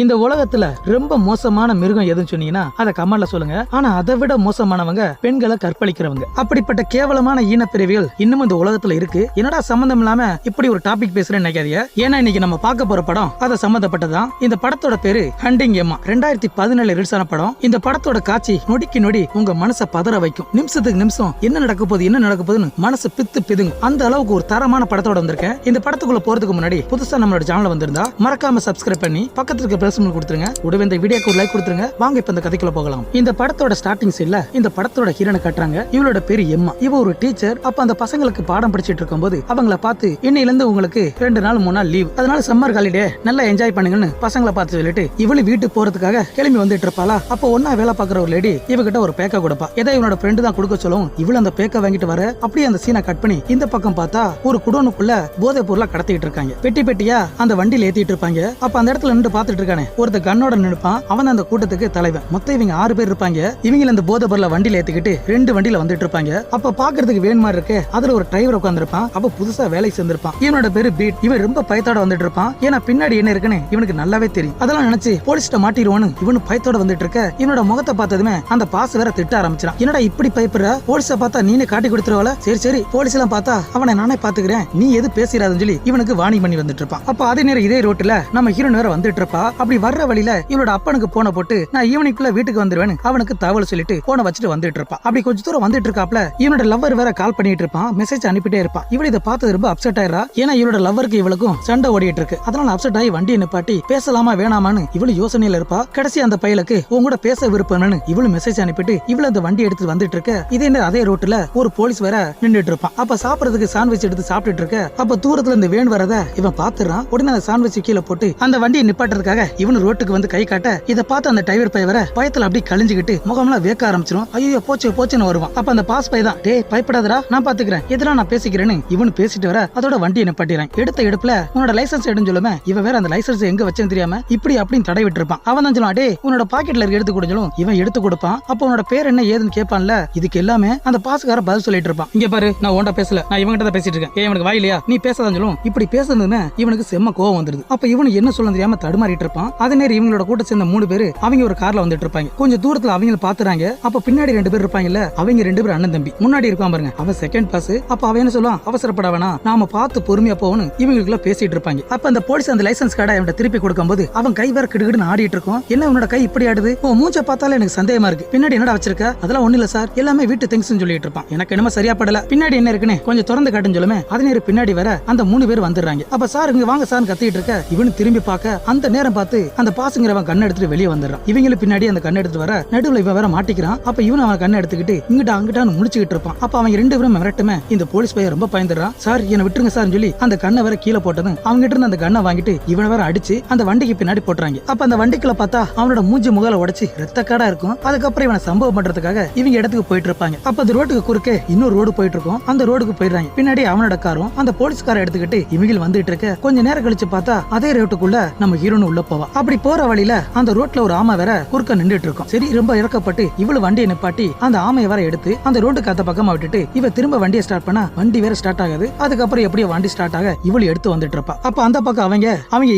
இந்த உலகத்துல ரொம்ப மோசமான மிருகம் எதுன்னு சொன்னீங்கன்னா அதை கமெண்ட்ல சொல்லுங்க. ஆனா அதை விட மோசமானவங்க பெண்களை கற்பழிக்கிறவங்க. அப்படிப்பட்ட கேவலமான ஈனப்பிரிவுகள் இன்னும் இந்த உலகத்துல இருக்கு. என்னடா சம்பந்தம் இல்லாம இப்படி ஒரு டாபிக் பேசுறேன்னு நினைக்காதீங்க. ஏன்னா இன்னைக்கு நம்ம பார்க்க போற படம் அதை சம்பந்தப்பட்டதான். இந்த படத்தோட பேரு ஹண்டிங் எம்மா. 2017 ரிலீஸ் ஆன படம். இந்த படத்தோட காட்சி நொடிக்கு நொடி உங்க மனசை பதற வைக்கும். நிமிஷத்துக்கு நிமிஷம் என்ன நடக்க போகுதுன்னு மனசு பித்து பிதுங்க. அந்த அளவுக்கு ஒரு தரமான படத்தோட வந்திருக்கேன். இந்த படத்துக்குள்ள போறதுக்கு முன்னாடி புதுசா நம்மளோட சேனல் வந்திருந்தா மறக்காம சப்ஸ்கிரைப் பண்ணி பக்கத்துல இருக்க கொடுத்துருங்க. உடனே இந்த வீடியோக்கு ஒரு லைக் கொடுத்துருங்க. வாங்க இப்ப இந்த கதைக்குள்ள போகலாம். இந்த படத்தோட ஸ்டார்டிங் சீன்ல இந்த படத்தோட ஹீரோனை காட்டுறாங்க. இவளோட பேரு எம்மா. இவ ஒரு டீச்சர். அப்ப அந்த பசங்களுக்கு பாடம் படிச்சிட்டு இருக்கும்போது அவங்கள பார்த்து இன்னையில இருந்து உங்களுக்கு 2 நாள் 3 நாள் லீவ், அதனால சம்மர் ஹாலிடே நல்லா என்ஜாய் பண்ணுங்கன்னு பசங்களை பார்த்து சொல்லிட்டு இவளு வீட்டுக்கு போறதுக்காக கிளம்பி வந்துட்டு இருப்பாளா. அப்ப ஒன்னா வேலை பாக்குற ஒரு லேடி இவகிட்ட ஒரு பேக்கை கொடுப்பா. ஏதோ இவனோட ஃப்ரெண்டு தான் கொடுக்க சொல்லவும் இவளு அந்த பேக்கை வாங்கிட்டு வர அப்படியே அந்த சீனை கட் பண்ணி இந்த பக்கம் பார்த்தா ஒரு குடோனுக்குள்ள போதை பொருளை கடத்திட்டு இருக்காங்க. பெட்டி பெட்டியா அந்த வண்டியில ஏத்திட்டு இருப்பாங்க. அப்ப அந்த இடத்துல நின்று பாத்துட்டு இருக்கானே ஒருத்த கண்ணோட நினைப்பான். அவன் அந்த கூட்டத்துக்கு தலைவன். மொத்தம் இவங்க 6 பேர் இருப்பாங்க. இவங்க இந்த போதை பொருளை வண்டியில ஏத்திக்கிட்டு 2 வண்டியில வந்துட்டு இருப்பாங்க. அப்ப பாக்குறதுக்கு வேன் மாதிரி இருக்கு. அதுல ஒரு டிரைவர் உட்கார்ந்திருப்பான். அப்ப புதுசா வேலை சேர்ந்திருப்பான். இவனோட பேரு பீட். இவன் ரொம்ப பயத்தோட வந்துட்டு இருப்பான். ஏன்னா பின்னாடி என்ன இருக்குன்னு இவனுக்கு நல்லாவே தெரியும். அதெல்லாம் நினைச்சு போலீஸ்ட்ட மாட்டிடுவான்னு இவனு பயத்தோட வந்துட்டு இருக்க. இவனோட முகத்தை பார்த்ததுமே அந்த பாஸ் வேற திட்ட ஆரம்பிச்சான். என்னடா இப்படி பயப்படுற? போலீஸ பார்த்தா நீனே காட்டி கொடுத்துருவாள. சரி சரி போலீஸ் எல்லாம் பார்த்தா அவனை நானே பாத்துக்கிறேன், நீ எது பேசிடாதுன்னு சொல்லி இவனுக்கு வார்னிங் பண்ணி வந்துட்டு இருப்பான். அப்ப அதே நேரம் இதே ரோட்ல நம்ம ஹீரோன் வேற வந்துட்டு இருப்பா. அப்படி வர்ற வழியில இவனோட அப்பனுக்கு போன போட்டு நான் ஈவினிங்குள்ள வீட்டுக்கு வந்துருவேன் அவனுக்கு தகவல் சொல்லிட்டு போன வச்சுட்டு வந்துட்டு இருப்பான். அப்படி கொஞ்ச தூரம் வந்துட்டு இருக்காப்ல இவனோட லவ்வர் வேற கால் பண்ணிட்டு இருப்பான். மெசேஜ் அனுப்பிட்டே இருப்பான். இவள் இதை பார்த்து ரொம்ப அப்செட் ஆயிரா. ஏன்னா இவனோட லவ்வருக்கு இவளுக்கும் சண்டை ஓடிட்டு இருக்கு. அதனால அப்செட் ஆகி வண்டியை நிப்பாட்டி பேசலாமா வேணாமான்னு இவளு யோசனையில இருப்பா. கடைசி அந்த பையலுக்கு உன் கூட பேச விருப்பம்னு இவளு மெசேஜ் அனுப்பிட்டு இவளு அந்த வண்டி எடுத்து வந்துட்டு இருக்க. இதே அதே ரோட்ல ஒரு போலீஸ் வேற நின்றுட்டு இருப்பான். அப்ப சாப்பிடறதுக்கு சாண்ட்விச் எடுத்து சாப்பிட்டுட்டு இருக்க. அப்ப தூரத்துல இந்த வேன் வரத இவன் பாத்துறான். உடனே அந்த சாண்ட்விச் கீழே போட்டு அந்த வண்டியை நிப்பாட்டுறதுக்காக இவனு ரோட்டுக்கு வந்து கை காட்ட இதை பார்த்து அந்த டிரைவர் பைய வர பயத்துல அப்படி கழிஞ்சுக்கிட்டு முகம்லாம் வேக்க ஆரம்பிச்சிடும். ஐயோ போச்சு போச்சுன்னு வருவான். அப்ப அந்த பாஸ் பை தான் டேய் பயப்படாதடா நான் பாத்துக்கிறேன் இதெல்லாம் நான் பேசிக்கிறேன்னு இவனு பேசிட்டு வர அதோட வண்டியை நிப்பாட்டிறான். எடுத்த எடுப்புல உன்னோட லைசன்ஸ் எடுன்னு சொல்லுமே. இவன் வேற அந்த லைசன்ஸ் எங்க வச்சேன்னு தெரியாம இப்படி அப்படின்னு தடை விட்டு இருப்பான். அவன் தான் சொல்லுவான் டே உன்னோட பாக்கெட்ல இருக்க எடுத்து கொடுஞ்சாலும் இவன் எடுத்து கொடுப்பான். அப்ப உன்னோட பேர் என்ன ஏதுன்னு கேட்பான்ல. இதுக்கு எல்லாமே அந்த பாஸ்கார பதில் சொல்லிட்டு இருப்பான். இங்க பாரு நான் உன்கிட்ட பேசல, நான் இவங்கிட்ட தான் பேசிட்டு இருக்கேன். இவனுக்கு வாயிலையா நீ பேசாதான் சொல்லும். இப்படி பேசுனதுமே இவனுக்கு செம்ம கோவம் வந்துருது. அப்ப இவனு என்ன சொல்ல தெரியாம தடுமாறிட்டு இருப்பான். அதே நேரம் இவங்களோட கூட்ட சேர்ந்த 3 பேரு அவங்க ஒரு கார்ல வந்துட்டு இருப்பாங்க. கொஞ்சம் தூரத்துல அவங்க பாத்துறாங்க. அப்ப பின்னாடி 2 பேர் இருப்பாங்கல்ல அவங்க 2 பேர் அண்ணன் தம்பி. முன்னாடி இருக்கான் பாருங்க அவன் செகண்ட் பாஸ். அப்ப அவன் என்ன சொல்லுவான் அவசரப்பட வேணாம் நாம பார்த்து பொறுமையா போகணும் இவங்களுக்குள்ள பேசிட்டு இருப்பாங்க. அப்ப அந்த போலீஸ் அந்த லைசன்ஸ் கார்டை அவன் திருப்பி கொடுக்கும்போது அவன் கை வேற கிடுகிடுன்னு ஆடிட்டு இருக்கும். என்ன உன்னோட கை இப்படி ஆடுது? உன் மூஞ்ச பார்த்தாலே எனக்கு சந்தேகமா இருக்கு. பின்னாடி என்னடா வச்சிருக்க? அதெல்லாம் ஒண்ணு இல்ல சார், எல்லாமே வீட்டு திங்ஸ்னு சொல்லிட்டு இருப்பான். எனக்கு என்னமோ சரியா படல. பின்னாடி என்ன இருக்குன்னு கொஞ்சம் திறந்து காட்டுன்னு சொல்லுமே. அதே நேரம் பின்னாடி வர அந்த 3 பேர் வந்துடுறாங்க. அப்ப சார் இங்க வாங்க சார் கத்திட்டு இருக்க. இவனு திரும்பி பார்க்க அந்த நேரம் பார்த்து அந்த பாசுங்கிறவன் கண்ணை எடுத்துட்டு வெளியே வந்துடுறான். இவங்களுக்கு பின்னாடி அந்த கண்ணை எடுத்து வர நடுவுல இவன் வேற மாட்டிக்கிறான். அப்ப இவன் அவன் கண்ணை எடுத்துக்கிட்டு இங்கிட்ட அங்கிட்டான்னு முடிச்சுக்கிட்டு இருப்பான். அப்ப அவங்க 2 பேரும் மிரட்டுமே இந்த போலீஸ் பையன் ரொம்ப பயந்துடுறான். சார் என்ன விட்டுருங்க சார் சொல்லி அந்த கண்ணை வேற கீழே போட்டதும் அவங்க கிட்ட இருந்து அந்த கண்ணை வாங்கிட்டு இவனை வேற அடிச்சு அந்த வண்டிக்கு பின்னாடி போட்டுறாங்க. அப்ப அந்த வண்டிக்குள்ள பார்த்தா அவனோட மூஞ்சி முகால உடைச்சு ரத்த காடா இருக்கும். அதுக்கப்புறம் இவனை சம்பவம் பண்றதுக்காக இவங்க இடத்துக்கு போயிட்டு இருப்பாங்க. அப்ப அந்த ரோட்டுக்கு குறுக்கே இன்னொரு ரோடு போயிட்டு இருக்கும். அந்த ரோடுக்கு போயிடுறாங்க. பின்னாடி அவனோட காரும் அந்த போலீஸ்காரை எடுத்துக்கிட்டு இவங்க வந்துட்டு இருக்க. கொஞ்ச நேரம் கழிச்சு பார்த்தா அதே ரோட்டுக்குள்ள நம்ம ஹீரோன்னு உள்ள போவா. அப்படி போற வழியில அந்த ரோட்ல ஒரு ஆமை வேற குறுக்க நின்றுட்டு இருக்கும். சரி ரொம்ப இறக்கப்பட்டு இவ்வளவு வண்டியை நிப்பாட்டி அந்த ஆமையை வேற எடுத்து அந்த ரோட்டுக்கு அந்த பக்கமா விட்டுட்டு இவ திரும்ப வண்டியை ஸ்டார்ட் பண்ணா வண்டி வேற ஸ்டார்ட் ஆகாது. அதுக்கப்புறம் எப்படியோ வண்டி ஸ்டார்ட் ஆக இவ்வளவு எடுத்து வந்துட்டு இருப்பா. அப்ப அந்த பக்கம் அவங்க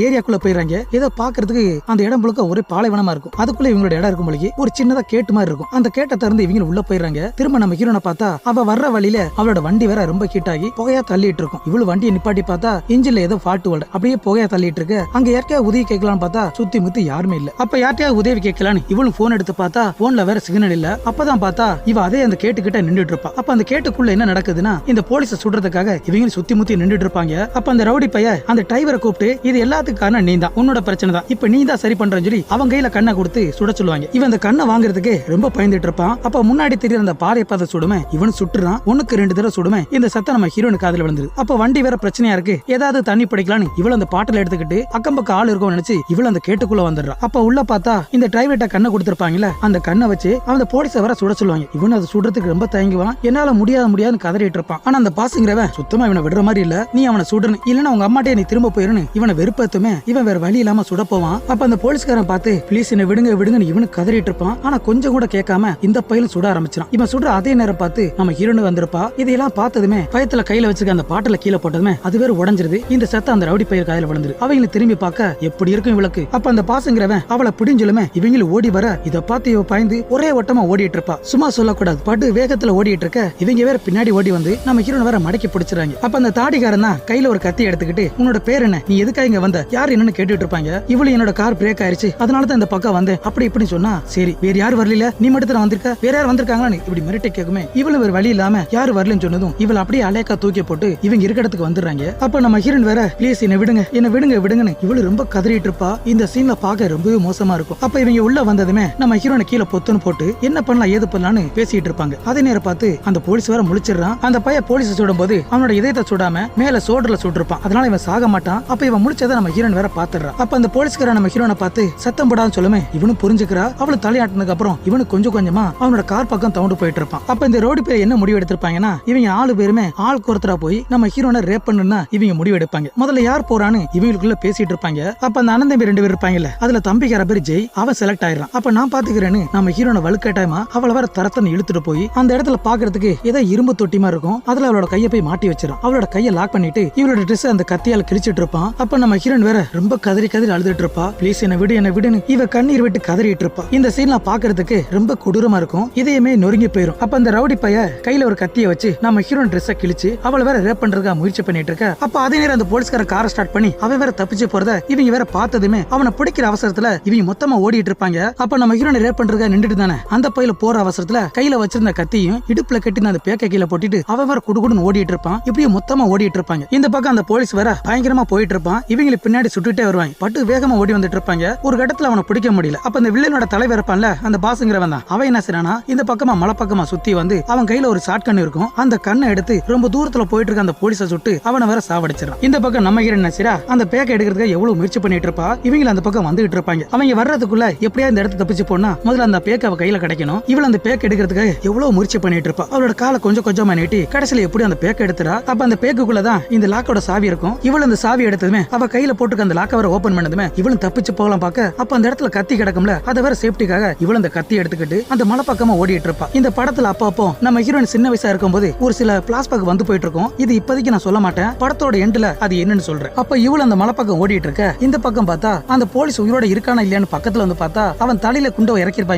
ஏரியாக்குள்ள போயிடுறாங்க. ஏதோ பாக்குறதுக்கு அந்த இடம் முழுக்க ஒரே பாலைவனமா இருக்கும். அதுக்குள்ள இவங்களோட இடம் இருக்கும் போல ஒரு சின்னதா கேட்டு மாதிரி இருக்கும். அந்த கேட்டை திறந்து இவங்க உள்ள போயிடுறாங்க. திரும்ப நம்ம ஹீரோனை பார்த்தா அவ வர்ற வழியில அவளோட வண்டி வேற ரொம்ப ஹீட் ஆகி புகையா தள்ளிட்டு இருக்கும். இவ்வளவு வண்டியை நிப்பாட்டி பார்த்தா இன்ஜின்ல ஏதோ ஃபால்ட் வருது. அப்படியே புகையா தள்ளிட்டு இருக்கு. அங்க யார்கிட்டயா உதவி கேட்கலான்னு பார்த்தா சுத்தி முத்தி யாருமே இல்ல. அப்ப யார்கிட்டயா உதவி கேட்கலான்னு இவளும் போன் எடுத்து பார்த்தா போன்ல வேற சிக்னல் இல்ல. அப்பதான் பார்த்தா இவ அதே அந்த கேட்டுக்கிட்ட நின்றுட்டு இருப்பா. அப்ப அந்த கேட்டுக்குள்ள என்ன நடக்குதுன்னா இந்த போலீஸை சுடுறதுக்காக இவங்க சுத்தி முத்தி நின்றுட்டு இருப்பாங்க. அப்ப அந்த ரவுடி பைய அந்த டிரைவரை கூப்பிட்டு இது எல்லாத்துக்கும் காரணம் நீ தான், உன்னோட பிரச்சனை தான், இப்ப நீ தான் சரி பண்றன்னு சொல்லி அவங்க கையில கண்ணை கொடுத்து சுட சொல்லுவாங்க. இவன் அந்த கண்ணை வாங்குறதுக்கு ரொம்ப பயந்துட்டு இருப்பான். அப்ப முன்னாடி தெரியுற அந்த பாறை பார்த்த சுடுமே இவன் சுட்டுறான். 1க்கு 2 தடவை சுடுமே இந்த சத்தம் நம்ம ஹீரோனுக்கு காதுல விழுந்துரு. அப்ப வண்டி வேற பிரச்சனையா இருக்கு, ஏதாவது தண்ணி பிடிக்கலான்னு இவள் அந்த பாட்டில எடுத்துக்கிட்டு அக்கம் பக்கம் ஆள் இருக்கும் நினைச்சு இவள் அந்த கேட்டுக்குள்ள வந்துடுறா. அப்ப உள்ள பார்த்தா இந்த டிரைவர்ட்ட கண்ணை கொடுத்திருப்பாங்கல்ல அந்த கண்ணை வச்சு அந்த போலீஸ வர சுட சொல்லுவாங்க. இவன் அதை சுடுறதுக்கு ரொம்ப தயங்குவான். என்னால முடியாதுன்னு கதறிட்டு இருப்பான். ஆனா அந்த பாசுங்கிறவன் சுத்தமா இவனை விடுற மாதிரி இல்ல. நீ அவனை சுடணும் இல்லன்னா உங்க அம்மாட்டே நீ திரும்ப போயிருன்னு இவனை வெறுப்பத்துமே இவன் வேற வழி இல்லாம சுட போவான். அப்ப அந்த போலீஸ்காரன் பார்த்து ப்ளீஸ் என்ன விடுங்க விடுங்கன்னு இவனுக்கு கதறிட்டு இருப்பான். ஆனா கொஞ்சம் கூட கேட்காம இந்த பையலும் சுட ஆரம்பிச்சான். இவன் சுடுற அதே நேரம் பார்த்து நம்ம ஹீரோனு வந்திருப்பா. இதையெல்லாம் பார்த்ததுமே பயத்துல கையில வச்சிருக்க அந்த பாட்டில கீழே போட்டதுமே அது வேற உடஞ்சிருது. இந்த சத்தம் அந்த ரவுடி பையர் காதுல விழுந்துரு. அவங்களை திரும்பி பார்க்க எப்படி இருக்கும் இவள அவளுக்கு. அப்ப அந்த பாசுங்கிறவன் அவளை பிடிஞ்சலுமே இவங்களும் ஓடி வர இத பார்த்து இவ பயந்து ஒரே ஓட்டமா ஓடிட்டு இருப்பா. சும்மா சொல்லக்கூடாது, படு வேகத்துல ஓடிட்டு இருக்க இவங்க வேற பின்னாடி ஓடி வந்து நம்ம ஹீரோனை வேற மடக்கி பிடிச்சிருக்காங்க. அப்ப அந்த தாடிக்காரன் தான் கையில ஒரு கத்தி எடுத்துக்கிட்டு உன்னோட பேர் என்ன, நீ எதுக்காக இங்க வந்த, யார் என்னன்னு கேட்டுட்டு இருப்பாங்க. இவளு என்னோட கார் பிரேக் ஆயிருச்சு அதனாலதான் இந்த பக்கம் வந்தேன் அப்படி இப்படி சொன்னா, சரி வேற யார் வரல, நீ மட்டும் தான் வந்திருக்க, வேற யார் வந்திருக்காங்கன்னு இப்படி மிரட்டி கேக்குமே. இவளு வேற வழி இல்லாம யாரு வரலன்னு சொன்னதும் இவள அப்படியே அலேக்கா தூக்கி போட்டு இவங்க இருக்க இடத்துக்கு வந்துடுறாங்க. அப்ப நம்ம ஹீரோன் வேற ப்ளீஸ் என்ன விடுங்க என்ன விடுங்க விடுங்கன்னு இவளு ரொம்ப கதறிட்டு இருப்பா. இந்த சீன்ல பாக்க ரொம்பவே மோசமா இருக்கும். அப்ப இவங்க உள்ள வந்ததுமே நம்ம ஹீரோனை கீழே பொத்துன்னு போட்டு என்ன பண்ணலாம் ஏது பண்ணலாம்னு பேசிட்டு இருப்பாங்க. அதே நேரம் பார்த்து அந்த போலீஸ் வேற முழிச்சிடறான். அந்த பையன் போலீஸ் சுடும் போது அவனோட இதயத்தை சுடாம மேல சோடுல சுட்டிருப்பான். அதனால இவன் சாக மாட்டான். அப்ப இவன் முடிச்சதை நம்ம ஹீரோன் வேற பாத்துறான். அப்ப அந்த போலீஸ்கார நம்ம ஹீரோனை பார்த்து சத்தம் போடான்னு சொல்லுமே இவனும் புரிஞ்சுக்கிறா. அவளு தலையாட்டினதுக்கு அப்புறம் இவனு கொஞ்சம் கொஞ்சமா அவனோட கார் பக்கம் தவுண்டு போயிட்டு இருப்பான். அப்ப இந்த ரோடு பேர் என்ன முடிவு எடுத்திருப்பாங்கன்னா, இவங்க 6 பேருமே ஆள் ஒருத்தரா போய் நம்ம ஹீரோனை ரேப் பண்ணுன்னா இவங்க முடிவு எடுப்பாங்க. முதல்ல யார் போறான்னு இவங்களுக்குள்ள பேசிட்டு இருப்பாங்க. அப்ப அந்த அண்ணன் தம்பி 2 பேர் இருப்பாங்கல்ல, அதுல தம்பிக்கார பேர் ஜெய், அவன் செலக்ட் ஆயிடுறான். அப்ப நான் பாத்துக்கிறேன்னு நம்ம ஹீரோனை வலுக்கட்டாயமா அவளை வர தரத்தன்னு இழுத்துட்டு போய் அந்த இடத்துல பாக்குறதுக்கு ஏதோ இரும்பு தொட்டிமா இருக்கும். அதுல அவளோட கையை போய் மாட்டி வச்சிடும். அவளோட கையை லாக் பண்ணிட்டு இவளோட ட்ரெஸ் அந்த கத்தியால கிழிச்சிட்டு இருப்பான். அப்ப நம்ம ஹீரோன் வேற ரொம்ப கதறி கதறி அழுதுட்டு இருப்பா. ப்ளீஸ் என்ன விடு என்ன விடுன்னு இவ கண்ணீர் விட்டு கதறிட்டு இருப்பா. இந்த சீன்ல பாக்குறதுக்கு ரொம்ப கொடூரமா இருக்கும். இதையுமே நொறுங்கி போயிரும். அப்ப அந்த ரவுடி பைய கையில ஒரு கத்தியை வச்சு நம்ம ஹீரோன் ட்ரெஸ்ஸை கிழிச்சு அவளை வேற ரேப் பண்றதுக்காக முயற்சி பண்ணிட்டு இருக்க. அப்ப அதே நேரம் அந்த போலீஸ்கார காரை ஸ்டார்ட் பண்ணி அவன் வேற தப்பிச்சு போறத இவங்க வேற பார்த்ததுமே அவனை பிடிக்கிற அவசரத்துல இவங்க மொத்தமா ஓடிட்டு இருப்பாங்க. அப்ப நம்ம ஹீரோனை ரேப் பண்றதுக்காக நின்றுட்டு தானே அந்த பையில போற அவசரத்துல கையில வச்சிருந்த கத்தியும் இடுப்புல கட்டி அந்த பேக்க கீழே போட்டுட்டு அவன் வேற குடுகுடுன்னு ஓடிட்டு இருப்பான். இப்படியே மொத்தமா ஓடிட்டு இருப்பாங்க. இந்த பக்கம் அந்த போலீஸ் வேற பயங்கரமா போயிட்டு இருப்பான். இவங்களை பின்னாடி சுட்டுட்டே வருவாங்க. பட்டு வேகமா ஓடி வந்துட்டு இருப்பாங்க. ஒரு கட்டத்துல அவனை பிடிக்க முடியல. அப்ப அந்த வில்லனோட தலைவர் இருப்பான்ல அந்த பாசுங்கிறவன் தான், அவன் என்ன செய்றானா இந்த பக்கமா மலை பக்கமா சுத்தி வந்து அவன் கையில ஒரு ஷாட் கன் இருக்கும். அந்த கண்ணை எடுத்து ரொம்ப தூரத்துல போயிட்டு இருக்க அந்த போலீஸை சுட்டு அவனை வேற சாவடிச்சிடறான். இந்த பக்கம் நம்ம ஹீரோன் என்ன செய்றா, அந்த பேக்க எடுக்கிறதுக்கு எவ்வளவு முயற்சி பண்ணிட்டு இருப்பா. இவங்க அந்த பக்கம் வந்துகிட்டு இருப்பாங்க. அவங்க வர்றதுக்குள்ள எப்படியா இந்த இடத்த தப்பிச்சு போனா முதல்ல அந்த பேக்க அவ கையில கிடைக்கணும். இவள் அந்த பேக்க எடுக்கிறதுக்கு எவ்வளவு முயற்சி பண்ணிட்டு இருப்பா. அவளோட காலை கொஞ்சம் கொஞ்சமா நீட்டி கடைசியில எப்படி அந்த பேக்க எடுத்துறா. அப்ப அந்த பேக்குள்ளதான் இந்த லாக்கோட சாவி இருக்கும். இவள் அந்த சாவி எடுத்ததுமே அவ கையில போட்டுக்க அந்த லாக்க வர ஓபன் பண்ணதுமே இவளும் தப்பிச்சு போகலாம் பாக்க. அப்ப அந்த இடத்துல கத்தி கிடக்கும்ல, அதை வேற சேஃப்டிக்காக இவள் அந்த கத்தி எடுத்துக்கிட்டு அந்த மலை பக்கமா ஓடிட்டு இருப்பா. இந்த படத்துல அப்பப்போ நம்ம ஹீரோயின் சின்ன வயசா இருக்கும்போது ஒரு சில பிளாஸ்பேக் வந்து போயிட்டு இருக்கும். இது இப்போதைக்கு நான் சொல்ல மாட்டேன், படத்தோட எண்ட்ல அது என்னன்னு சொல்றேன். அப்ப இவள் அந்த மலை பக்கம் ஓடிட்டு இருக்க. இந்த பக்கம் பார்த்தா அந்த போலீஸ் உயிரோட இருக்கானா இல்லையான்னு பக்கத்துல வந்து பார்த்தா அவன் தலையில குண்டை இறக்கிருப்பாங்க.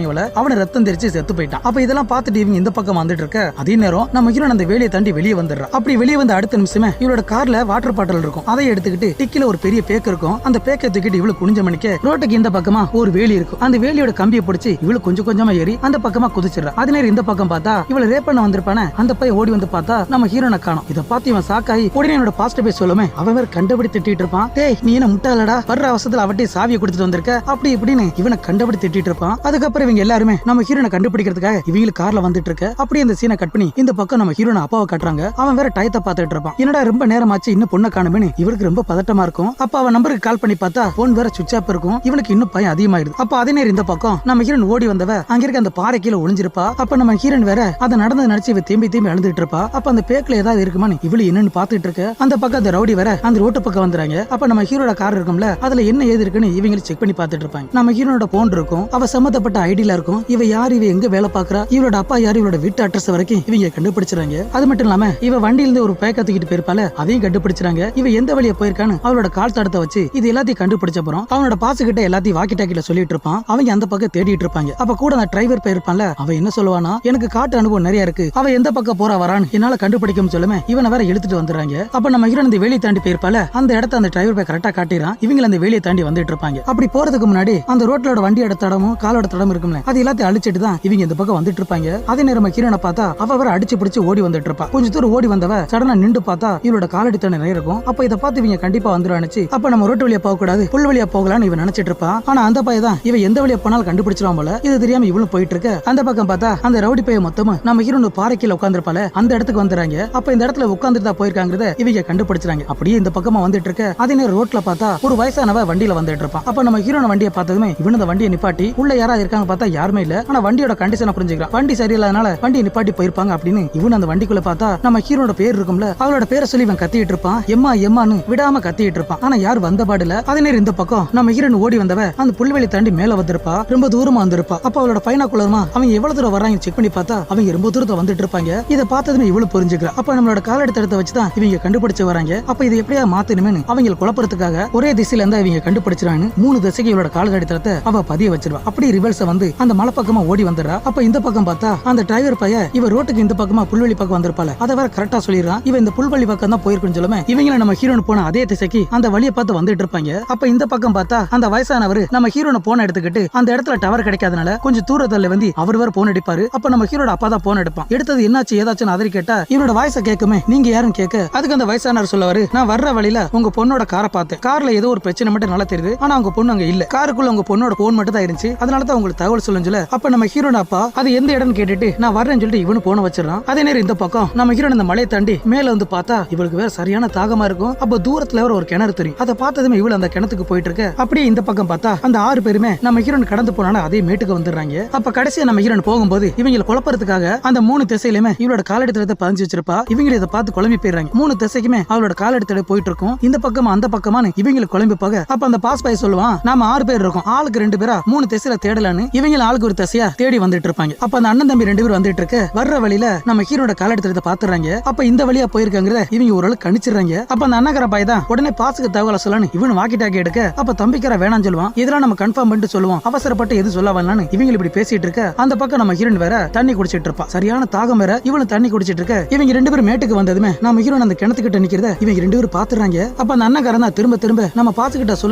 அவனை ரத்தம் தெரிச்சு செத்து போயிட்டான். அப்ப இதெல்லாம் பார்த்துட்டு இவங்க இந்த பக்கம் வந்துட்டு இருக்க. அதே நேரம் நம்ம ஹீரோன் அந்த வேலையை தாண்டி வெளியே வந்துடுறா. அப்படி வெளியே வந்து அடுத்த நிமிஷமே இவளோட கார்ல வாட்டர் பாட்டில் இருக்கும். அதை எடுத்துக்கிட்டு டிக்கில ஒரு பெரிய பேக் இருக்கும். அந்த பேக்கை தூக்கிட்டு இவளு குனிஞ்ச மணிக்கு ரோட்டுக்கு இந்த பக்கமா ஒரு வேலி இருக்கும். அந்த வேலியோட கம்பியை பிடிச்சி இவளு கொஞ்சம் கொஞ்சமா ஏறி அந்த பக்கமா குதிச்சிடறா. அதே நேரம் இந்த பக்கம் பார்த்தா இவளை ரேப் பண்ண வந்திருப்பானே அந்த பையன் ஓடி வந்து பார்த்தா நம்ம ஹீரோனை காணோம். இதை பார்த்து இவன் சாக்காயி உடனே என்னோட பாஸ்ட் போய் சொல்லுமே அவன் வேற கண்டபடி திட்டிட்டு இருப்பான். டேய் நீ என்ன முட்டாளடா, வர்ற அவசரத்துல அவட்டே சாவியை கொடுத்துட்டு வந்திருக்க அப்படி இப்படின்னு இவனை கண்டபடி திட்டிட்டு இருப்பான். அதுக்கப்புறம் இவங்க எல்லாருமே நம்ம ஹீரோனை கண்டுபிடிக்கிறதுக்காக இவங்களுக்கு கார்ல வந்துட்டு இருக்க. அப்படியே இந்த சீனை கட் பண்ணி இந்த பக்கம் நம்ம ஹீரோனை அப்பாவை காட்டுறாங்க. அவன் வேற டயத்தை பார்த்துட்டு இருப்பான். என்னடா ரொம்ப நேரமாச்சு இன்னும் பொண்ணை காணுமே இவருக்கு ரொம்ப பதட்டமா இருக்கும். அப்ப அவன் நம்பருக்கு கால் பண்ணி பார்த்தா போன் வேற சுவிட்ச் ஆஃப் இருக்கும். இவனுக்கு இன்னும் பயம் அதிகமாயிடுது. அப்ப அதே நேரம் இந்த பக்கம் நம்ம ஹீரோன் ஓடி வந்தவ அங்க இருக்க அந்த பாறை கீழே ஒளிஞ்சிருப்பா. அப்ப நம்ம ஹீரோன் வேற அதை நடந்து நினைச்சு இவ திரும்பி அழுதுட்டு இருப்பா. அப்ப அந்த பேக்ல ஏதாவது இருக்குமான்னு இவளு என்னன்னு பாத்துட்டு இருக்க. அந்த பக்கம் அந்த ரவுடி வேற அந்த ரோட்டு பக்கம் வந்துறாங்க. அப்ப நம்ம ஹீரோட கார் இருக்கும்ல அதுல என்ன ஏது இருக்குன்னு இவங்க செக் பண்ணி பாத்துட்டு இருப்பாங்க. நம்ம ஹீரோனோட போன் இருக்கும், அவ சம்பந்தப்பட்ட ஐடியில இருக்கும். இவ யார், இவ எங்க வேலை பாக்குறா, இவளோட அப்பா யாரு, இவளோட வீட்டு அட்ரஸ் வரைக்கும் இவங்க கண்டுபிடிச்சாங்க. அது மட்டும் இல்லாம இவ வண்டியில இருந்து ஒரு பேக்க தூக்கிட்டு போயிருப்பால அதையும் கண்டுபிடிச்சாங்க. இவ எந்த வழியா போயிருக்கான்னு அவளோட கால் தடத்தை வச்சு இது எல்லாத்தையும் கண்டுபிடிச்ச அப்புறம் அவனோட பாசு கிட்ட எல்லாத்தையும் வாக்கி டாக்கில சொல்லிட்டு இருப்பான். அவங்க அந்த பக்கம் தேடிட்டு இருப்பாங்க. அப்ப கூட அந்த டிரைவர் போயிருப்பான்ல அவன் என்ன சொல்லுவானா, எனக்கு காட்டு அனுபவம் நிறைய இருக்கு, அவ எந்த பக்கம் போறா வரான்னு என்னால கண்டுபிடிக்கும் சொல்லுமே இவனை வேற இழுத்துட்டு வந்துறாங்க. அப்ப நம்ம ஹீரோன் இந்த வேலையை தாண்டி போயிருப்பால அந்த இடத்த அந்த டிரைவர் போய் கரெக்டா காட்டிறான். இவங்க அந்த வேலையை தாண்டி வந்துட்டு இருப்பாங்க. அப்படி போறதுக்கு முன்னாடி அந்த ரோட்லோட வண்டியோட தடமும் காலோட தடம் இருக்கும்ல அது எல்லாத்தையும் அழிச்சிட்டு தான் இவங்க இந்த பக்கம் வந்துட்டு இருப்பாங்க. அதே நேரம் ஹீரோனை பார்த்தா அவ வேற அடிச்சு பிடிச்சு ஓடி வந்துட்டு இருப்பா. கொஞ்சம் தூரம் ஓடி வந்தவ சடனா நின்று பார்த்தா இவளோட காலடி தடை நிறைய இருக்கும். அப்ப இதை பார்த்து இவங்க கண்டிப்பா வந்துருவானுச்சு. அப்ப நம்ம ரோட்டு வழியா போக கூடாது புல் வழியா போகலான்னு இவன் நினைச்சிட்டு இருப்பா. ஆனா அந்த பையன் தான் இவ எந்த வழியா போனாலும் கண்டுபிடிச்சிருவான் போல. இது தெரியாம இவளும் போயிட்டு இருக்க. அந்த பக்கம் பார்த்தா அந்த ரவுடி பையன் மொத்தமா நம்ம ஹீரோன் பாறை கீழ உட்கார்ந்திருப்பால அந்த இடத்துக்கு வந்துறாங்க. அப்ப இந்த இடத்துல உட்கார்ந்துட்டு தான் போயிருக்காங்கறத இவங்க கண்டுபிடிச்சாங்க. அப்படியே இந்த பக்கமா வந்துட்டு இருக்க. அதே நேரம் ரோட்ல பார்த்தா ஒரு வயசானவ வண்டியில வந்துட்டு இருப்பான். அப்ப நம்ம ஹீரோன வண்டியை பார்த்ததுமே இவன் அந்த வண்டியை நிப்பாட்டி உள்ள யாராவது இருக்காங்க பார்த்தா யாருமே இல்ல. ஆனா வண்டியோட கண்டிஷனை புரிஞ்சுக்கிறான். வண்டி சரியில்லாதனால வண்டியை நிப்பாட்டி போயிருப்பாங்க அப்படின்னு இவன் அந்த வண்டிக்குள்ள பார்த்தா நம்ம ஹீரோட பேர் இருக்கும்ல அவளோட பேரை சொல்லி இவன் கத்திட்டு இருப்பான். எம்மா எம்மான்னு விடாம கத்திட்டு இருப்பான். ஆனா யார் வந்த பாடுல. அதே நேரம் இந்த பக்கம் நம்ம ஹீரோன் ஓடி வந்தவ அந்த புல்வெளி தாண்டி மேல வந்திருப்பா. ரொம்ப தூரமா வந்திருப்பா. அப்ப அவளோட பைனாக்குள்ளமா அவங்க எவ்வளவு தூரம் வராங்க செக் பண்ணி பார்த்தா அவங்க ரொம்ப தூரத்தை வந்துட்டு இருப்பாங்க. இதை பார்த்ததுமே இவ்வளவு புரிஞ்சுக்கிறா. அப்ப நம்மளோட காலடி தடத்தை வச்சுதான் இவங்க கண்டுபிடிச்சு வராங்க. அப்ப இது எப்படியா மாத்தணுமே அவங்க குழப்பறதுக்காக ஒரே திசையில இருந்தா இவங்க கண்டுபிடிச்சிரான்னு 3 திசைக்கு இவளோட கால்கடி தளத்தை அவ பதிய வச்சிருவா. அப்படி ரிவர்ஸ் வந்து அந்த மலை பக்கமா ஓடி வந்துடுறா. அப்ப இந்த பக்கம் பார்த்தா அந்த டிரைவர் பைய இவ ரோட்டுக்கு இந்த பக்கமா புல்வெளி பக்கம் வந்திருப்பால, அதை வேற கரெக்டா சொல்லிடுறான். இவ இந்த புல்வெளி பக்கம் தான் போயிருக்குன்னு சொல்லுமே, இவங்கள நம்ம ஹீரோன் போன அதே திசைக்கு அந்த வழியை பார்த்து வந்துட்டு இருப்பாங்க. அப்ப இந்த பக்கம் பார்த்தா அந்த வயசானவர் நம்ம ஹீரோனை போன் எடுத்துக்கிட்டு அந்த இடத்துல டவர் கிடைக்காதனால கொஞ்சம் தூரத்துல வந்து அவர் வேற போன் அடிப்பாரு. அப்ப நம்ம ஹீரோட அப்பா தான் போன் எடுப்பான். எடுத்தது என்னாச்சு ஏதாச்சும் அதறி கேட்டா இவரோட வாய்ஸ கேட்குமே, நீங்க யாரும் கேட்க. அதுக்கு அந்த வயசானவர் சொல்லுவாரு, நான் வர்ற வழியில உங்க பொண்ணோட காரை பார்த்தேன். கார்ல ஏதோ ஒரு பிரச்சனை மட்டும் நல்லா தெரியுது, ஆனா உங்க பொண்ணு அங்க இல்ல. காருக்குள்ள உங்க பொண்ணோட போன் மட்டும் தான் இருந்துச்சு, அதனால தான் உங்களுக்கு தகவல் சொல்லுங்க. அப்ப நம்ம ஹீரோட அப்பா அது எந்த இடம்னு கேட்டுட்டு நான் வர்றேன்னு சொல்லிட்டு இவனு போன வச்சிடறான். அதே நேரம் இந்த பக்கம் நம்ம ஹீரோன் இந்த மலையை தாண்டி மேல வந்து பார்த்தா இவளுக்கு வேற சரியான தாகமா இருக்கும். அப்ப தூரத்துல ஒரு கிணறு தெரியும். அதை பார்த்ததுமே இவளு அந்த கிணத்துக்கு போயிட்டு இருக்க. அப்படியே இந்த பக்கம் பார்த்தா அந்த 6 பேருமே நம்ம ஹீரோன் கடந்து போனாலும் அதே மேட்டுக்கு வந்துடுறாங்க. அப்ப கடைசியா நம்ம ஹீரோன் போகும்போது இவங்களை குழப்பறதுக்காக அந்த 3 திசையிலுமே இவளோட காலடி தடத்தை பதிஞ்சு வச்சிருப்பா. இவங்க இதை பார்த்து குழம்பி போயிடுறாங்க. 3 திசைக்குமே அவளோட காலடி தடை போயிட்டு இருக்கும். இந்த பக்கமா அந்த பக்கமானு இவங்களுக்கு குழம்பி போக அப்ப அந்த பாஸ் பாய் சொல்லுவான், நாம 6 பேர் இருக்கோம், ஆளுக்கு 2 பேரா 3 திசையில தேடலான்னு இவங்க ஆளுக்கு ஒரு திசையா தேடி வந்துட்டு இருப்பாங்க. அப்ப அந்த அண்ணன் தம்பி 2 பேர் வந்துட்டு இருக்க வர்ற வழியில நம்ம ஹீரோட காலடி தடத்தை பாத்துறாங்க. அப்ப இந்த வழியா போயிருக்காங்கிறத இவங்க ஒரு கணிச்சிடுறாங்க. அப்ப அந்த அண்ணகர பாய் தான் உடனே பாஸுக்கு தகவலை சொல்லணும் இவனு வாக்கி டாக்கி எடுக்க. அப்ப தம்பிக்கார வேணாம் சொல்லுவான். இதெல்லாம் நம்ம கன்ஃபார்ம் பண்ணிட்டு சொல்லுவோம், அவசரப்பட்டு எது சொல்ல வரலான்னு இவங்க இப்படி பேசிட்டு இருக்க. அந்த பக்கம் நம்ம ஹீரோன் வேற தண்ணி குடிச்சிட்டு இருப்பா. சரியான தாகம் வேற, இவனு தண்ணி குடிச்சிட்டு இருக்க. இவங்க 2 பேரும் மேட்டுக்கு வந்ததுமே நம்ம ஹீரோன் அந்த கிணத்துக்கிட்ட நிக்கிறத இவங்க 2 பேரும் பாத்துறாங்க. அப்ப அந்த அண்ணகாரன் தான் திரும்ப திரும்ப நம்ம பாத்துக்கிட்ட சொல்ல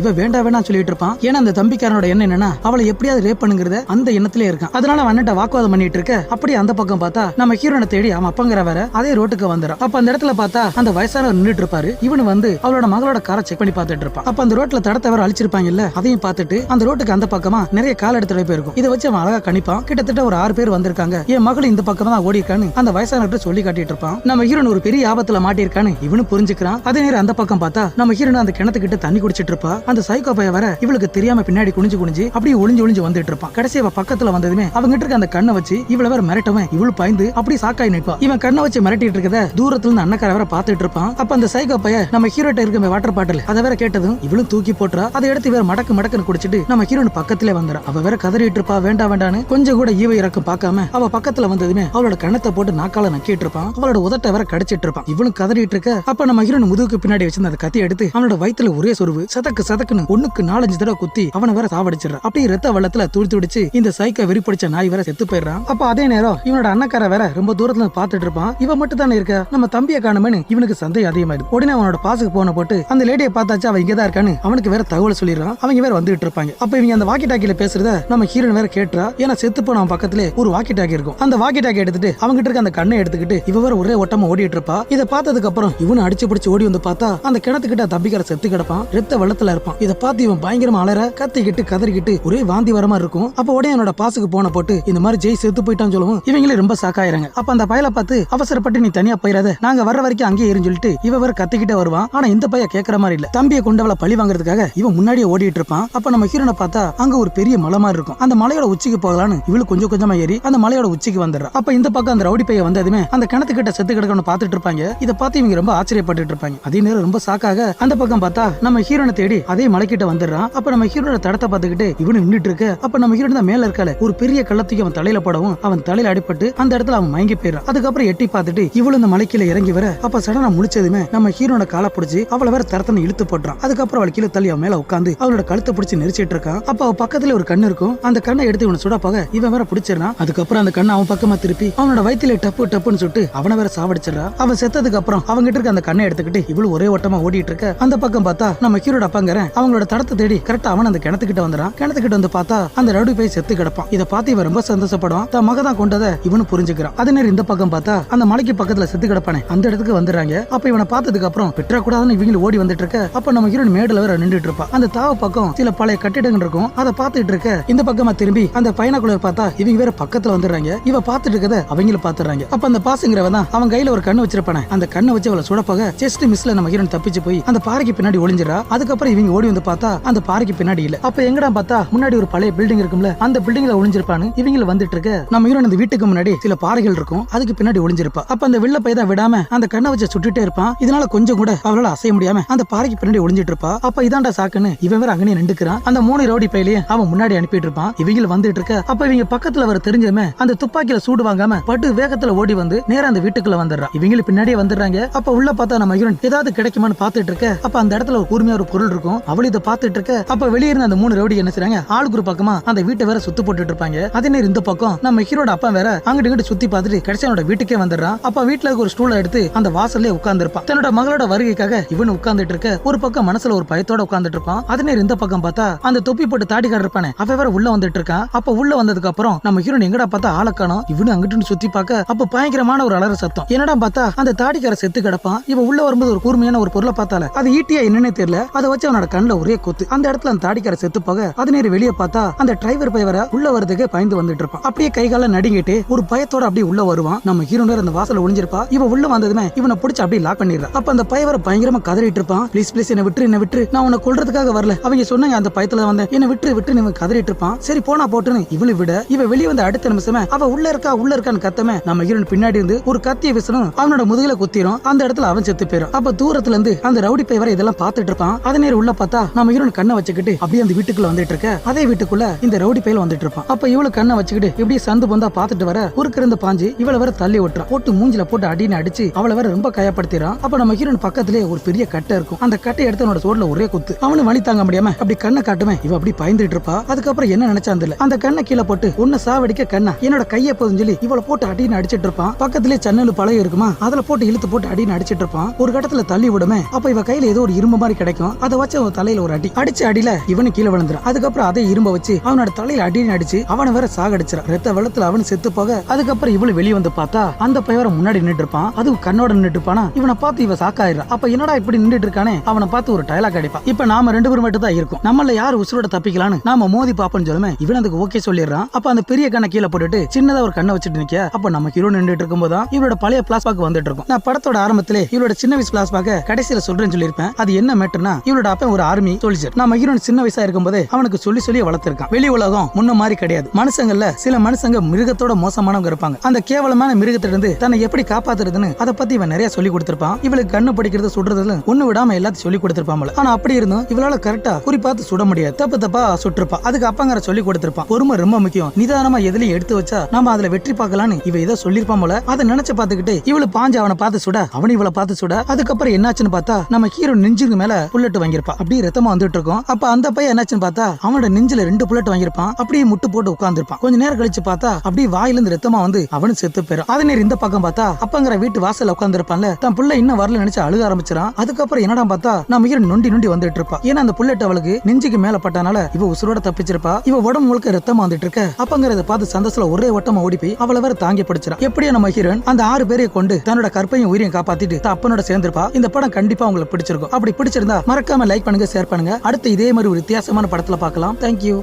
இவ வேண்டாம் சொல்லிட்டு இருப்பான். ஏன்னா அந்த தம்பிக்காரனோட எண்ணம் என்னன்னா அவளை எப்படியாவது ரேப் பண்ணுங்கிறத அந்த எண்ணத்திலே இருக்கான். அதனால அவன்கிட்ட வாக்குவாதம் பண்ணிட்டு இருக்க. அப்படி அந்த பக்கம் பார்த்தா நம்ம ஹீரோனை தேடி அவன் அப்பங்கிற வேற அதே ரோட்டுக்கு வந்துடும். அப்ப அந்த இடத்துல பார்த்தா அந்த வயசானவர் நின்றுட்டு இருப்பாரு. இவனு வந்து அவளோட மகளோட காரை செக் பண்ணி பார்த்துட்டு இருப்பான். அப்ப அந்த ரோட்ல தடத்தை வேற அழிச்சிருப்பாங்கல்ல, அதையும் பார்த்துட்டு அந்த ரோட்டுக்கு அந்த பக்கமா நிறைய கால் எடுத்து போயிருக்கும். இதை வச்சு அவன் அழகா கணிப்பான். கிட்டத்தட்ட ஒரு 6 பேர் வந்திருக்காங்க, என் மகள் இந்த பக்கம் தான் ஓடி இருக்கான்னு அந்த வயசானவர்கிட்ட சொல்லி காட்டிட்டு இருப்பான். நம்ம ஹீரோன் ஒரு பெரிய ஆபத்துல மாட்டிருக்கான்னு இவனு புரிஞ்சுக்கிறான். அதே நேரம் அந்த பக்கம் பார்த்தா நம்ம ஹீரோன் அந்த கிணத்துக்கிட்ட தண்ணி குடிச்சிட்டு இருப்பா. அந்த சைக்கோ பைய வர இவளுக்கு தெரியாம பின்னாடி குனிஞ்சு அப்படியே ஒளிஞ்சு வந்துட்டு இருப்பான். கடைசி அவ பக்கத்துல வந்ததுமே அவங்க இருக்க அந்த கண்ணை வச்சு இவள வேற மிரட்டவன் இவளு பயந்து அப்படி சாக்காய் நிற்பா. இவன் கண்ணை வச்சு மிரட்டிட்டு இருக்கத தூரத்துல இருந்து அண்ணக்கார வேற பாத்துட்டு இருப்பான். அப்ப அந்த சைக்கோ பைய நம்ம ஹீரோட்ட இருக்க வாட்டர் பாட்டில் அதை வேற கேட்டதும் இவளும் தூக்கி போட்டுறா. அதை எடுத்து வேற மடக்குன்னு குடிச்சிட்டு நம்ம ஹீரோன் பக்கத்திலே வந்துறா. அவ வேற கதறிட்டு இருப்பா, வேண்டான்னு கொஞ்சம் கூட ஈவை இறக்கம் பார்க்காம அவ பக்கத்துல வந்ததுமே அவளோட கண்ணத்தை போட்டு நாக்கால நக்கிட்டு இருப்பான். அவளோட உதட்ட வேற கடிச்சிட்டு இருப்பான். இவளும் கதறிட்டு இருக்க. அப்ப நம்ம ஹீரோன் முதுகுக்கு பின்னாடி வச்சிருந்த அந்த கத்தி எடுத்து அவனோட வயித்துல ஒரே சொருவு சதக்குன்னு 1க்கு 4-5 தடவை குத்தி அவனை வேற சாவடிச்சிடறா. அப்படியே ரத்த வெள்ளத்துல துடிச்சு இந்த சைக்கோ வெறி பிடிச்ச நாய் வேற செத்து போயிடுறான். அப்ப அதே நேரம் இவனோட அண்ணக்கார வேற ரொம்ப தூரத்துல பாத்துட்டு இருப்பான். இவன் மட்டும் தானே இருக்க, நம்ம தம்பியை காணுமேனு இவனுக்கு சந்தேகம் அதிகமாயிடுது. உடனே அவனோட பாசுக்கு போன போட்டு அந்த லேடியை பார்த்தாச்சு அவ இங்கதான் இருக்கான்னு அவனுக்கு வேற தகவல் சொல்லிடுறான். அவங்க வேற வந்துட்டு இருப்பாங்க. அப்ப இவங்க அந்த வாக்கி டாக்கில பேசுறத நம்ம ஹீரோன் வேற கேட்டுறா. ஏன்னா செத்து போன அவன் பக்கத்துல ஒரு வாக்கி டாக்கி இருக்கும். அந்த வாக்கி டாக்கி எடுத்துட்டு அவங்கிட்ட இருக்க அந்த கண்ணை எடுத்துக்கிட்டு இவ வேற ஒரே ஓட்டமா ஓடிட்டு இருப்பா. இதை பார்த்ததுக்கு அப்புறம் இவனு அடிச்சு பிடிச்சு ஓடி வந்து பார்த்தா அந்த கிணத்துக்கிட்ட தம்பிக்கார செத்து கிடப்பான், ரத்த வெள்ளத்துல இருப்பான். இதை பார்த்து இவன் பயங்கரமா அலற கத்திக்கிட்டு கதறிக்கிட்டு ஒரே வாந்தி வர மாதிரி இருக்கும். அப்ப உடனே என்னோட பாசுக்கு போன போட்டு இந்த மாதிரி ஜெய் செத்து போயிட்டான்னு சொல்லவும் இவங்களே ரொம்ப சாக்காயிராங்க. அப்ப அந்த பயலை பார்த்து அவசரப்பட்டு நீ தனியா போயிடாத, நாங்க வர்ற வரைக்கும் அங்கேயே இருந்து சொல்லிட்டு இவ வேற கத்திக்கிட்டே வருவான். ஆனா இந்த பையன் கேட்கற மாதிரி இல்ல. தம்பியை கொண்டவளை பழி வாங்குறதுக்காக இவன் முன்னாடியே ஓடிட்டு இருப்பான். அப்ப நம்ம ஹீரோனை பார்த்தா அங்க ஒரு பெரிய மலை மாதிரி இருக்கும். அந்த மலையோட உச்சிக்கு போகலான்னு இவளு கொஞ்சம் கொஞ்சமா ஏறி அந்த மலையோட உச்சிக்கு வந்துடுறா. அப்ப இந்த பக்கம் அந்த ரவுடி பையன் வந்ததுமே அந்த கிணத்துக்கிட்ட செத்து கிடக்கணும் பாத்துட்டு இருப்பாங்க. இதை பார்த்து இவங்க ரொம்ப ஆச்சரியப்பட்டு இருப்பாங்க. அதே நேரம் ரொம்ப சாக்காக அந்த பக்கம் பார்த்தா நம்ம ஹீரோனை தேடி அதே மலைக்கிட்ட வந்துடுறான். அப்ப நம்ம ஹீரோட தடத்தை பார்த்துக்கிட்டு இவனு நின்றுட்டு இருக்க. அப்ப நம்ம ஹீரோன் தான் மேல இருக்கால ஒரு பெரிய கள்ளத்துக்கு அவன் தலையில படவும் அவன் தலையில அடிபட்டு அந்த இடத்துல அவன் மயங்கி போயிடுறான். அதுக்கப்புறம் எட்டி பார்த்துட்டு இவளு இந்த மலைக்கீழ இறங்கி வர அப்ப சடனா முடிச்சதுமே நம்ம ஹீரோட காலை பிடிச்சி அவளை வேற தரத்தனை இழுத்து போடுறான். அதுக்கப்புறம் அவள் கீழே தள்ளி அவன் மேல உட்காந்து அவளோட கழுத்தை பிடிச்சி நெரிச்சிட்டு இருக்கான். அப்ப அவ பக்கத்துல ஒரு கண்ணு இருக்கும். அந்த கண்ணை எடுத்து இவனை சுட போக இவன் வேற பிடிச்சிடறான். அதுக்கப்புறம் அந்த கண்ணை அவன் பக்கமா திருப்பி அவனோட வயித்துல டப்புன்னு சுட்டு அவனை வேற சாவடிச்சிடறா. அவன் செத்ததுக்கு அப்புறம் அவங்கிட்ட இருக்க அந்த கண்ணை எடுத்துக்கிட்டு இவளு ஒரே ஓட்டமா ஓடிட்டு இருக்க. அந்த பக்கம் பார்த்தா நம்ம ஹீரோட அப்பாங்கறேன் அவங்களோட தடத்தை தேடி கரெக்டா அவன் அந்த கிணத்துக்கிட்ட வந்துறான். கிணத்துக்கிட்ட வந்து பார்த்தா அந்த ரவுடி போய் செத்து கிடப்பான். இதை பார்த்து இவன் ரொம்ப சந்தோஷப்படுவான். தன் மக தான் கொண்டதை இவனு புரிஞ்சுக்கிறான். அதே நேரம் இந்த பக்கம் பார்த்தா அந்த மலைக்கு பக்கத்துல செத்து கிடப்பானே அந்த இடத்துக்கு வந்துடுறாங்க. அப்ப இவனை பார்த்ததுக்கு அப்புறம் விட்டுற கூடாதுன்னு இவங்க ஓடி வந்துட்டு இருக்க. அப்ப நம்ம ஹீரோன் மேடுல வேற நின்றுட்டு இருப்பா. அந்த தாவ பக்கம் சில பழைய கட்டிடங்கள் இருக்கும். அதை பார்த்துட்டு இருக்க. இந்த பக்கமா திரும்பி அந்த பையனாக்குள்ள பார்த்தா இவங்க வேற பக்கத்துல வந்துடுறாங்க. இவ பார்த்துட்டு இருக்கத அவங்கள பாத்துறாங்க. அப்ப அந்த பாசுங்கிறவன் தான் அவன் கையில ஒரு கண்ணு வச்சிருப்பானே அந்த கண்ணை வச்சு அவளை சுடப்போக ஜஸ்ட் மிஸ்ல நம்ம ஹீரோன் தப்பிச்சு போய் அந்த பாறைக்கு பின்னாடி ஒளிஞ்சிரா. அதுக்கப்புறம் இவங்க ஓடி வந்து பார்த்தா அந்த பாறைக்கு பின்னாடி இல்ல. அப்ப எங்கடா பார்த்தா முன்னாடி ஒரு பழைய பில்டிங் இருக்கும்ல அந்த பில்டிங்ல ஒளிஞ்சிருப்பானு இவங்க வந்துட்டு இருக்க. நம்ம ஹீரோன் அந்த வீட்டுக்கு முன்னாடி சில பாறைகள் இருக்கும். அதுக்கு பின்னாடி ஒளிஞ்சிருப்பா. அப்ப அந்த வெள்ள பையதான் விடாம அந்த கண்ணை வச்சு சுட்டுட்டே இருப்பான். இதனால கொஞ்சம் கூட அவளால அசைய முடியாம அந்த பாறைக்கு பின்னாடி ஒளிஞ்சிட்டு இருப்பா. அப்ப இதாண்டா சாக்குன்னு இவன் வேற அங்கனே நின்றுக்கிறான். அந்த 3 ரவுடி பையிலேயே அவன் முன்னாடி அனுப்பிட்டு இருப்பான். இவங்க வந்துட்டு இருக்க. அப்ப இவங்க பக்கத்துல வர தெரிஞ்சமே அந்த துப்பாக்கியில சூடு வாங்காம பட்டு வேகத்துல ஓடி வந்து நேரா அந்த வீட்டுக்குள்ள வந்துடுறா. இவங்க பின்னாடியே வந்துடுறாங்க. அப்ப உள்ள பார்த்தா நம்ம ஹீரோன் ஏதாவது கிடைக்குமான்னு பாத்துட்டு இருக்க. அப்ப அந்த இடத்துல ஒரு கூர்மையா ஒரு பொருள் பொருள் இருக்கும். அவள் இதை பார்த்துட்டு இருக்க அப்ப வெளியே இருந்த அந்த 3 ரவுடி என்ன செய்றாங்க, ஆளுக்கு ஒரு பக்கமா அந்த வீட்டை வேற சுத்து போட்டுட்டு இருப்பாங்க. அதே நேரம் இந்த பக்கம் நம்ம ஹீரோட அப்பா வேற அங்கிட்டு இங்கிட்டு சுத்தி பார்த்துட்டு கடைசி அவனோட வீட்டுக்கே வந்துடுறான். அப்ப வீட்டுல இருக்க ஒரு ஸ்டூலை எடுத்து அந்த வாசல்லே உட்கார்ந்து இருப்பான். தன்னோட மகளோட வருகைக்காக இவனு உட்கார்ந்துட்டு இருக்க ஒரு பக்கம் மனசுல ஒரு பயத்தோட உட்கார்ந்துட்டு இருப்பான். அதே நேரம் இந்த பக்கம் பார்த்தா அந்த தொப்பி போட்டு தாடிக்காரர் இருப்பானே அவ வேற உள்ள வந்துட்டு இருக்கான். அப்ப உள்ள வந்ததுக்கு அப்புறம் நம்ம ஹீரோன் எங்கடா பார்த்தா ஆளை காணோம். இவனு அங்கிட்டு சுத்தி பார்க்க அப்ப பயங்கரமான ஒரு அலற சத்தம். என்னடா பார்த்தா அந்த தாடிக்கார செத்து கிடப்பான். இவன் உள்ள வரும்போது ஒரு கூர்மையான ஒரு பொருளை பார்த்தால அது ஈட்டியா என்னன்னே தெரியல. அதை வச்சு அவனோட கண்ணுல ஒரே கொத்து. அந்த இடத்துல அந்த தாடிக்கார செத்து போக அது நேரம் வெளியே பார்த்தா அந்த டிரைவர் பையவர உள்ள வரதுக்கு பயந்து வந்துட்டு இருப்பான். அப்படியே கை கால நடுங்கிட்டு ஒரு பயத்தோட அப்படியே உள்ள வருவான். நம்ம ஹீரோனர் அந்த வாசல்ல ஒளிஞ்சிருப்பா. இவன் உள்ள வந்ததுமே இவனை பிடிச்சி அப்படியே லாக் பண்ணிடுறான். அப்ப அந்த பையவர பயங்கரமா கதறிட்டு இருப்பான். ப்ளீஸ் ப்ளீஸ் என்ன விட்டுரு, நான் உன்னை கொல்றதுக்காக வரல. அவங்க சொன்னாங்க அந்த பயத்துல வந்தேன், என்ன விட்டு இவன் கதறிட்டு இருப்பான். சரி போனா போட்டுன்னு இவளை விட இவ வெளியே வந்த அடுத்த நிமிஷமே அவ உள்ள இருக்கான்னு கத்தமே நம்ம ஹீரோன் பின்னாடி இருந்து ஒரு கத்திய விசனும் அவனோட முதுகுல குத்திரும். அந்த இடத்துல அவன் செத்து போயிடும். அப்ப தூரத்துல இருந்து அந்த ரவுடி பையவர இதெல்லாம் பார்த்துட்டு இருப்பான். அதே நேரம் உள்ள பார்த்தா நம்ம ஹீரோன் கண்ணை வச்சுக்கிட்டு அப்படியே அந்த வீட்டுக்குள்ள வந்துட்டு இருக்க. அதே வீட்டுக்குள்ள இந்த ரவுடி பையல வந்துட்டு இருப்பான். அப்ப இவளு கண்ணை வச்சுக்கிட்டு இப்படியே சந்து பந்தா பார்த்துட்டு வர குறுக்கிருந்த பாஞ்சு இவளை வர தள்ளி விட்டுறான். போட்டு மூஞ்சில போட்டு அடின்னு அடிச்சு அவளை வர ரொம்ப காயப்படுத்திறான். அப்ப நம்ம ஹீரோன் பக்கத்திலே ஒரு பெரிய கட்டை இருக்கும். அந்த கட்டை எடுத்து அவனோட சோர்ல ஒரே குத்து. அவனு வலி தாங்க முடியாம அப்படி கண்ணை காட்டுமே இவ அப்படி பயந்துட்டு இருப்பா. அதுக்கப்புறம் என்ன நினைச்சான் தெரியல. அந்த கண்ணை கீழே போட்டு உன்னை சாவடிக்க கண்ணா என்னோட கையை போதும் சொல்லி இவளை போட்டு அடின்னு அடிச்சிட்டு இருப்பான். பக்கத்திலே சன்னல் பழைய இருக்குமா அதுல போட்டு இழுத்து போட்டு அடின்னு அடிச்சிட்டு இருப்பான். ஒரு கட்டத்துல தள்ளி விடுமே அப்ப இவ கையில ஏதோ ஒரு இரும்பு மாதிரி கிடைக்கும். அதை வச்சு அவன் தலையில ஒரு அடி அடிச்ச அடியில இவனு கீழே விழுந்துறான். அதுக்கப்புறம் அதே இரும்ப வச்சு அவனோட தலையில அடின்னு அடிச்சு அவனை வேற சாகடிச்சிடான். ரத்த வெள்ளத்துல அவனு செத்து போக அதுக்கப்புறம் இவளு வெளியே வந்து பார்த்தா அந்த பையவர முன்னாடி நின்னுட்டு இருப்பான். அதுவும் கண்ணோட நின்னுட்டு இருப்பானா. இவனை பார்த்து இவ சாக்காயிரா. அப்ப என்னடா இப்படி நின்னுட்டு இருக்கானே அவனை பார்த்து ஒரு டயலாக் அடிப்பான். இப்ப நாம 2 பேரும் மட்டும் தான் இருக்கும். நம்மள யார் உசுரோட தப்பிக்கலான்னு நாம மோதி பாப்போம்னு சொல்லுமே இவன் அதுக்கு ஓகே சொல்லிடுறான். அப்ப அந்த பெரிய கண்ணை கீழே போட்டுட்டு சின்னதா ஒரு கண்ணை வச்சுட்டு நிக்க. அப்ப நம்ம ஹீரோ நின்னுட்டு இருக்கும்போது இவரோட பழைய பிளாஸ்பாக் வந்துட்டு இருக்கும். நான் படத்தோட ஆரம்பத்திலே இவரோட சின்ன வயசு பிளாஸ்பாக்க கடைசியில சொல்றேன்னு சொல்லியிருப்பேன். அது என்ன மேட்டர்னா இவரோட அப்ப ஒரு ஆர்மி சோல்ஜர். நம்ம ஹீரோன் சின்ன வயசா இருக்கும்போது அவனுக்கு சொல்லி வளர்த்திருக்கான். வெளி உலகம் முன்ன மாதிரி கிடையாது. மனுஷங்கள்ல சில மனுஷங்க மிருகத்தோட மோசமானவங்க இருப்பாங்க. அந்த கேவலமான மிருகத்திலிருந்து தன்னை எப்படி காப்பாத்துறதுன்னு அதை பத்தி இவன் நிறைய சொல்லி கொடுத்திருப்பான். இவளுக்கு கண்ணு படிக்கிறது சுடுறதுல ஒண்ணு விடாம எல்லாத்தையும் சொல்லி கொடுத்திருப்பான். ஆனா அப்படி இருந்தும் இவளால கரெக்டா குறிப்பாத்து சுட முடியாது. தப்பா சுட்டிருப்பா. அதுக்கு அப்பங்கிற சொல்லி கொடுத்திருப்பான். பொறுமை ரொம்ப முக்கியம். நிதானமா எதுலயும் எடுத்து வச்சா நம்ம அதுல வெற்றி பார்க்கலான்னு இவ ஏதோ சொல்லிருப்பான் போல. அதை நினைச்சு பாத்துக்கிட்டு இவளு பாஞ்சு அவனை பார்த்து சுட அவனு இவளை பார்த்து சுட. அதுக்கப்புறம் என்னாச்சுன்னு பார்த்தா நம்ம ஹீரோ நெஞ்சுக்கு மேல புல்லட் வாங்கிருப்பா. அப்படியே ரத்தமா வந்துட்டு இருக்கும். அப்ப அந்த பையன் என்னாச்சுன்னு பார்த்தா அவனோட நெஞ்சில 2 புல்லட் வாங்கிருப்பான். அப்படியே முட்டு போட்டு உட்கார்ந்துருப்பான். கொஞ்ச நேரம் கழிச்சு பார்த்தா அப்படியே வாயிலிருந்து ரத்தமா வந்து அவனு செத்து போயிடும். அதே நேரம் இந்த பக்கம் பார்த்தா அப்பங்கிற வீட்டு வாசல்ல உட்கார்ந்து இருப்பான்ல தன் புள்ள இன்னும் வரல நினைச்சு அழுக ஆரம்பிச்சிடான். அதுக்கப்புறம் என்னடா பார்த்தா நம்ம ஹீரோ நொண்டி வந்துட்டு இருப்பா. ஏன்னா அந்த புல்லட் அவளுக்கு நெஞ்சுக்கு மேல பட்டனால இவ உசுரோட தப்பிச்சிருப்பா. இவ உடம்பு முழுக்க ரத்தமா வந்துட்டு இருக்க. அப்பங்கிறத பார்த்து சந்தோஷத்துல ஒரே ஓட்டமா ஓடி போய் அவளை வேற தாங்கி படிச்சிடா. எப்படியா நம்ம ஹீரோன் அந்த 6 பேரையும் கொண்டு தன்னோட கற்பையும் உயிரையும் காப்பாத்திட்டு அப்பனோட சேர்ந்திருப்பா. இந்த படம் கண்டிப்பா உங்களுக்கு பிடிச்சிருக்கும். அப்படி பிடிச்சிருந்தா மறக்காம லைக் பண்ணுங்க, ஷேர் பண்ணுங்க. அடுத்து இதே மாதிரி ஒரு வித்தியாசமான படத்துல பார்க்கலாம். தேங்க்யூ.